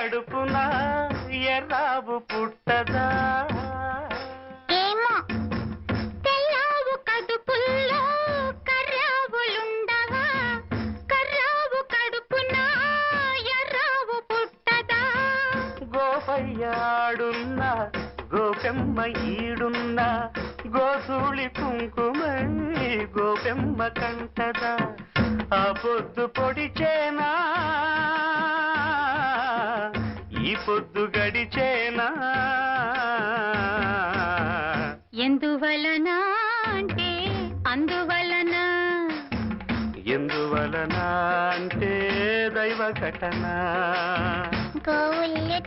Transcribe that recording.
కడుపున ఎర్రావు పుట్టదా ఏమో తెల్లావు కడుపుల్లో కర్రావులుండవా కర్రావు కడుపున ఎర్రావు పుట్టదా గోపయ్యాడున్న గోపెమ్మ ఈడున్న గోధూళి కుంకుమై గోపెమ్మ కంటదా ఆ పొద్దు పొడిచేనా ఈ పొద్దు గడిచేనా ఎందువలన అంటే అందువలన ఎందువలన అంటే దైవ ఘటన గోవుల్ని